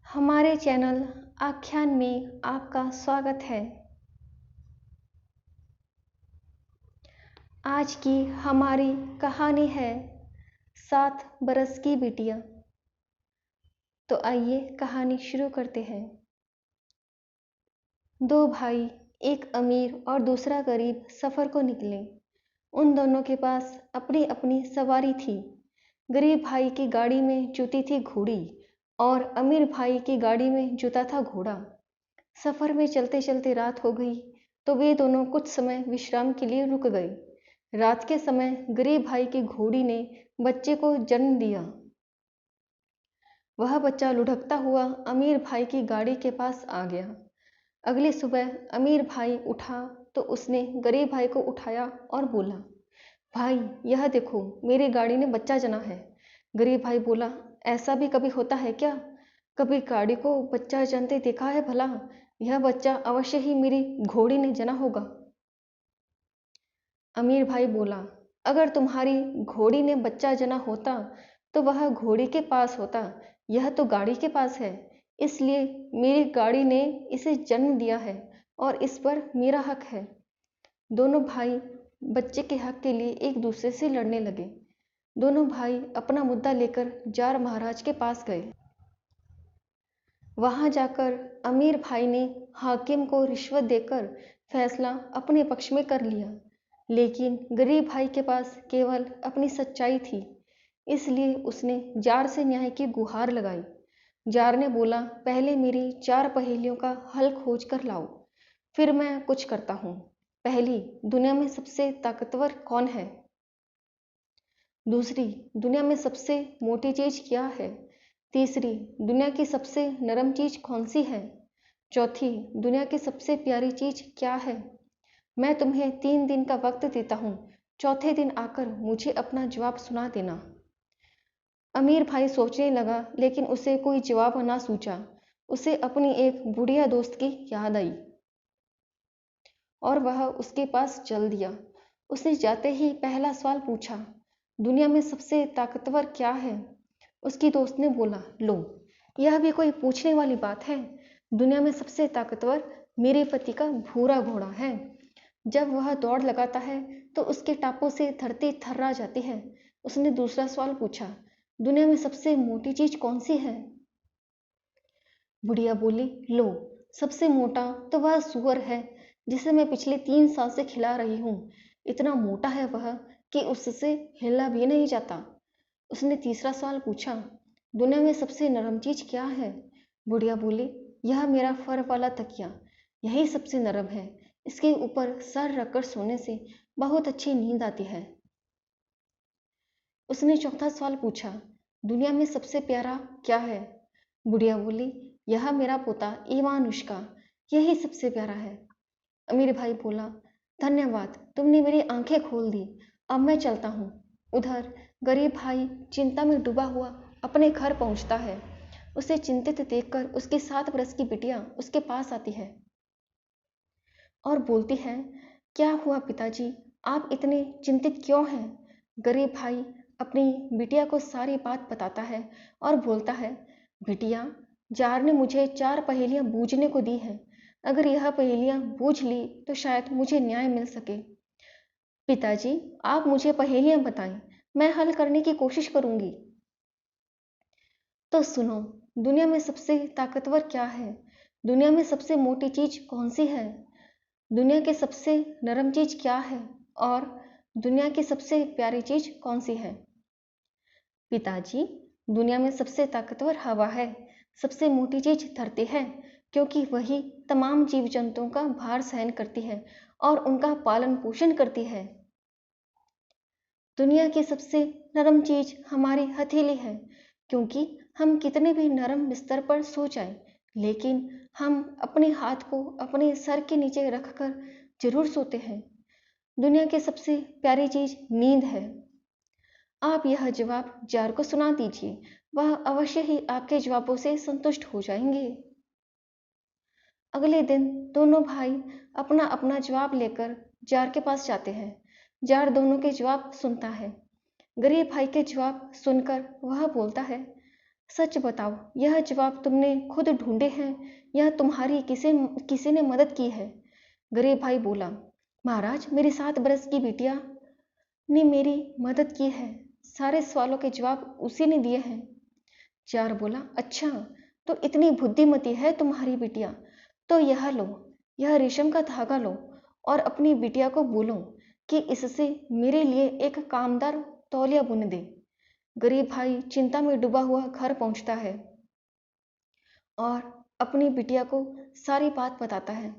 हमारे चैनल आख्यान में आपका स्वागत है। आज की हमारी कहानी है 7 बरस की बिटिया। तो आइए कहानी शुरू करते हैं। दो भाई, एक अमीर और दूसरा गरीब सफ़र को निकले। उन दोनों के पास अपनी अपनी सवारी थी। गरीब भाई की गाड़ी में जुती थी घोड़ी और अमीर भाई की गाड़ी में जुता था घोड़ा। सफ़र में चलते चलते रात हो गई तो वे दोनों कुछ समय विश्राम के लिए रुक गए। रात के समय गरीब भाई की घोड़ी ने बच्चे को जन्म दिया। वह बच्चा लुढ़कता हुआ अमीर भाई की गाड़ी के पास आ गया। अगली सुबह अमीर भाई उठा तो उसने गरीब भाई को उठाया और बोला, भाई यह देखो, मेरी गाड़ी ने बच्चा जना है। गरीब भाई बोला, ऐसा भी कभी होता है क्या? कभी गाड़ी को बच्चा जनते देखा है भला? यह बच्चा अवश्य ही मेरी घोड़ी ने जना होगा। अमीर भाई बोला, अगर तुम्हारी घोड़ी ने बच्चा जना होता तो वह घोड़ी के पास होता, यह तो गाड़ी के पास है। इसलिए मेरी गाड़ी ने इसे जन्म दिया है और इस पर मेरा हक है। दोनों भाई बच्चे के हक के लिए एक दूसरे से लड़ने लगे। दोनों भाई अपना मुद्दा लेकर जार महाराज के पास गए। वहां जाकर अमीर भाई ने हाकिम को रिश्वत देकर फैसला अपने पक्ष में कर लिया। लेकिन गरीब भाई के पास केवल अपनी सच्चाई थी, इसलिए उसने जार से न्याय की गुहार लगाई। जार ने बोला, पहले मेरी 4 पहेलियों का हल खोज कर लाओ, फिर मैं कुछ करता हूँ। पहली, दुनिया में सबसे ताकतवर कौन है? दूसरी, दुनिया में सबसे मोटी चीज क्या है? तीसरी, दुनिया की सबसे नरम चीज कौन सी है? चौथी, दुनिया की सबसे प्यारी चीज क्या है? मैं तुम्हें 3 दिन का वक्त देता हूँ। चौथे दिन आकर मुझे अपना जवाब सुना देना। अमीर भाई सोचने लगा, लेकिन उसे कोई जवाब ना सूझा। उसे अपनी एक बुढ़िया दोस्त की याद आई और वह उसके पास चल दिया। उसने जाते ही पहला सवाल पूछा, दुनिया में सबसे ताकतवर क्या है? उसकी दोस्त ने बोला, लो, यह भी कोई पूछने वाली बात है? दुनिया में सबसे ताकतवर मेरे पति का भूरा घोड़ा है। जब वह दौड़ लगाता है तो उसके टापों से धरती थर्रा जाती है। उसने दूसरा सवाल पूछा, दुनिया में सबसे मोटी चीज कौन सी है? बुढ़िया बोली, लो, सबसे मोटा तो वह सूअर है जिसे मैं पिछले 3 साल से खिला रही हूँ। इतना मोटा है वह कि उससे हिला भी नहीं जाता। उसने तीसरा सवाल पूछा, दुनिया में सबसे नरम चीज क्या है? बुढ़िया बोली, यह मेरा फर वाला तकिया, यही सबसे नरम है। इसके ऊपर सर रखकर सोने से बहुत अच्छी नींद आती है। उसने चौथा सवाल पूछा, दुनिया में सबसे प्यारा क्या है? बुढ़िया बोली, यह मेरा पोता ईवानुष्का, यही सबसे प्यारा है। अमीर भाई बोला, धन्यवाद, तुमने मेरी आंखें खोल दी। अब मैं चलता हूँ। उधर गरीब भाई चिंता में डूबा हुआ अपने घर पहुंचता है। उसे चिंतित देखकर उसकी 7 बरस की बिटिया उसके पास आती है और बोलती है, क्या हुआ पिताजी, आप इतने चिंतित क्यों हैं? गरीब भाई अपनी बिटिया को सारी बात बताता है और बोलता है, बिटिया, जार ने मुझे 4 पहेलियां बूझने को दी हैं। अगर यह पहेलियां बूझ ली तो शायद मुझे न्याय मिल सके। पिताजी, आप मुझे पहेलियां बताएं, मैं हल करने की कोशिश करूंगी। तो सुनो, दुनिया में सबसे ताकतवर क्या है? दुनिया में सबसे मोटी चीज कौन सी है? दुनिया की सबसे नरम चीज क्या है? और दुनिया की सबसे प्यारी चीज कौन सी है? पिताजी, दुनिया में सबसे ताकतवर हवा है। सबसे मोटी चीज धरती है, क्योंकि वही तमाम जीव जंतुओं का भार सहन करती है और उनका पालन पोषण करती है। दुनिया की सबसे नरम चीज हमारी हथेली है, क्योंकि हम कितने भी नरम बिस्तर पर सो जाएं, लेकिन हम अपने हाथ को अपने सर के नीचे रखकर जरूर सोते हैं। दुनिया की सबसे प्यारी चीज नींद है। आप यह जवाब जार को सुना दीजिए, वह अवश्य ही आपके जवाबों से संतुष्ट हो जाएंगे। अगले दिन दोनों भाई अपना अपना जवाब लेकर जार के पास जाते हैं। जार दोनों के जवाब सुनता है। गरीब भाई के जवाब सुनकर वह बोलता है, सच बताओ, यह जवाब तुमने खुद ढूंढे हैं या तुम्हारी किसी किसी ने मदद की है? गरीब भाई बोला, महाराज, मेरी 7 बरस की बिटिया ने मेरी मदद की है। सारे सवालों के जवाब उसी ने दिए हैं। जार बोला, अच्छा, तो इतनी बुद्धिमती है तुम्हारी बिटिया। तो यह लो, यह रेशम का धागा लो और अपनी बिटिया को बोलो कि इससे मेरे लिए एक कामदार तौलिया बुन दे। गरीब भाई चिंता में डूबा हुआ घर पहुंचता है और अपनी बिटिया को सारी बात बताता है।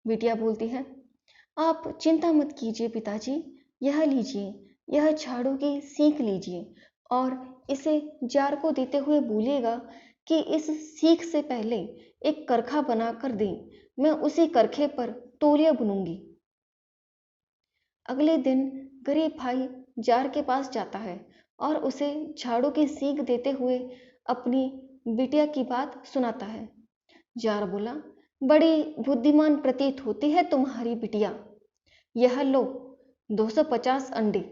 बिटिया बोलती है, आप चिंता मत कीजिए पिताजी, यह लीजिए, यह झाड़ू की सीख लीजिए और इसे जार को देते हुए बोलिएगा कि इस सीख से पहले एक करखा बना कर दें, मैं उसी करखे पर तौलिया बुनूंगी। अगले दिन गरीब भाई जार के पास जाता है और उसे झाड़ू की सीख देते हुए अपनी बिटिया की बात सुनाता है। जार बोला, बड़ी बुद्धिमान प्रतीत होती है तुम्हारी बिटिया। यह लो 250 अंडे,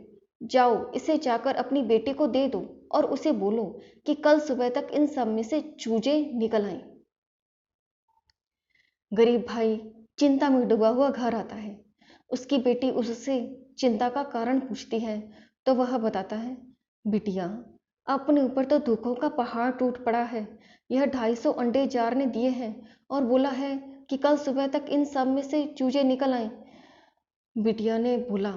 जाओ इसे जाकर अपनी बेटी को दे दो और उसे बोलो कि कल सुबह तक इन सब में से चूजे निकल आए। गरीब भाई चिंता में डूबा हुआ घर आता है। उसकी बेटी उससे चिंता का कारण पूछती है तो वह बताता है, बिटिया, अपने ऊपर तो दुखों का पहाड़ टूट पड़ा है। यह 250 अंडे जार ने दिए हैं और बोला है कि कल सुबह तक इन सब में से चूजे निकल आए। बिटिया ने बोला,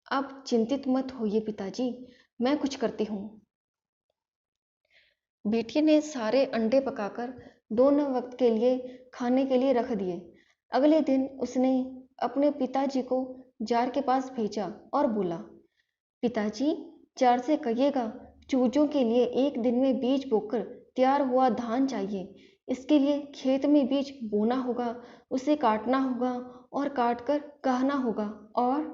आप चिंतित मत होइए पिताजी, मैं कुछ करती हूँ। बेटी ने सारे अंडे पकाकर दोनों वक्त के लिए खाने के लिए रख दिए। अगले दिन उसने अपने पिताजी को जार के पास भेजा और बोला, पिताजी, जार से कहिएगा चूजों के लिए एक दिन में बीज बोकर तैयार हुआ धान चाहिए। इसके लिए खेत में बीज बोना होगा, उसे काटना होगा और काटकर गाहना होगा और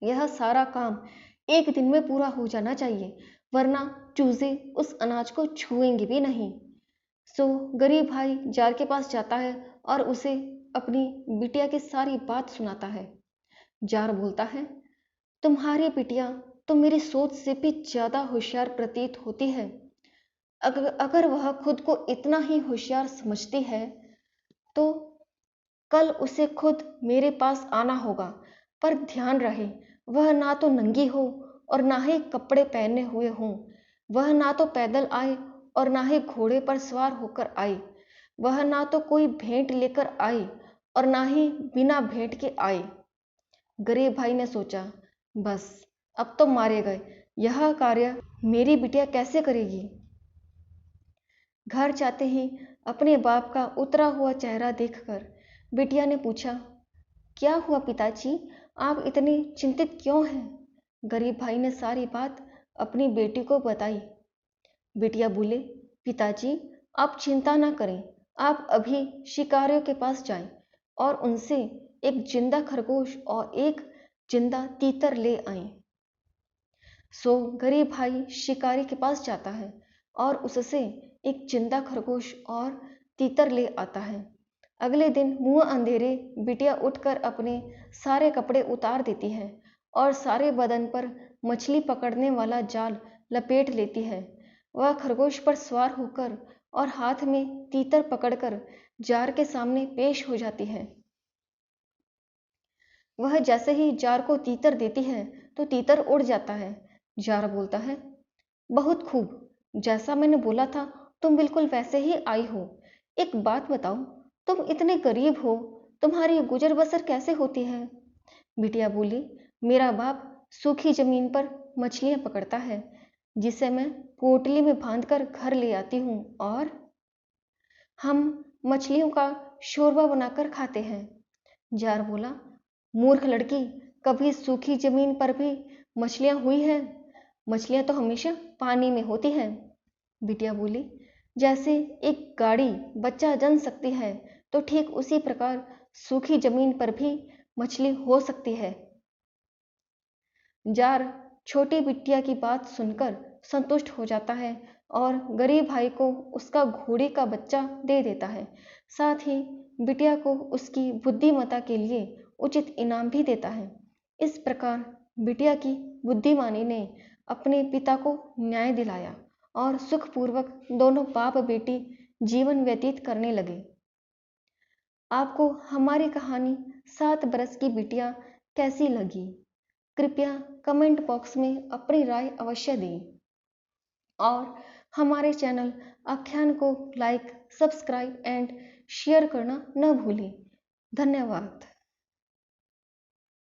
यह सारा काम एक दिन में पूरा हो जाना चाहिए, वरना चूजे उस अनाज को छुएंगे भी नहीं। सो गरीब भाई जार के पास जाता है और उसे अपनी बिटिया की सारी बात सुनाता है। जार बोलता है, तुम्हारी बिटिया तो मेरी सोच से भी ज्यादा होशियार प्रतीत होती है। अगर वह खुद को इतना ही होशियार समझती है तो कल उसे खुद मेरे पास आना होगा। पर ध्यान रहे, वह ना तो नंगी हो और ना ही कपड़े पहने हुए हों। वह ना तो पैदल आए और ना ही घोड़े पर सवार होकर आए। वह ना तो कोई भेंट लेकर आए और ना ही बिना भेंट के आए। गरीब भाई ने सोचा, बस अब तो मारे गए, यह कार्य मेरी बिटिया कैसे करेगी। घर जाते ही अपने बाप का उतरा हुआ चेहरा देखकर बिटिया ने पूछा, क्या हुआ पिताजी, आप इतने चिंतित क्यों हैं? गरीब भाई ने सारी बात अपनी बेटी को बताई। बिटिया बोले, पिताजी, आप चिंता ना करें, आप अभी शिकारियों के पास जाएं और उनसे एक जिंदा खरगोश और एक जिंदा तीतर ले आएं। सो गरीब भाई शिकारी के पास जाता है और उससे एक जिंदा खरगोश और तीतर ले आता है। अगले दिन मुंह अंधेरे बिटिया उठकर अपने सारे कपड़े उतार देती है और सारे बदन पर मछली पकड़ने वाला जाल लपेट लेती है। वह खरगोश पर सवार होकर और हाथ में तीतर पकड़कर जार के सामने पेश हो जाती है। वह जैसे ही जार को तीतर देती है तो तीतर उड़ जाता है। जार बोलता है, बहुत खूब, जैसा मैंने बोला था तुम बिल्कुल वैसे ही आई हो। एक बात बताओ, तुम इतने गरीब हो, तुम्हारी गुजर बसर कैसे होती है? बिटिया बोली, मेरा बाप सूखी जमीन पर मछलियां पकड़ता है, जिसे मैं पोटली में बांधकर घर ले आती हूँ और हम मछलियों का शोरबा बनाकर खाते हैं। जार बोला, मूर्ख लड़की, कभी सूखी जमीन पर भी मछलियां हुई हैं? मछलियां तो हमेशा पानी में होती हैं। बिटिया बोली, जैसे एक गाड़ी बच्चा जन सकती है तो ठीक उसी प्रकार सूखी जमीन पर भी मछली हो सकती है। जार छोटी बिटिया की बात सुनकर संतुष्ट हो जाता है और गरीब भाई को उसका घोड़ी का बच्चा दे देता है। साथ ही बिटिया को उसकी बुद्धिमत्ता के लिए उचित इनाम भी देता है। इस प्रकार बिटिया की बुद्धिमानी ने अपने पिता को न्याय दिलाया और सुखपूर्वक दोनों बाप बेटी जीवन व्यतीत करने लगे। आपको हमारी कहानी 7 बरस की बिटिया कैसी लगी? कृपया कमेंट बॉक्स में अपनी राय अवश्य दें और हमारे चैनल आख्यान को लाइक, सब्सक्राइब एंड शेयर करना न भूलें। धन्यवाद।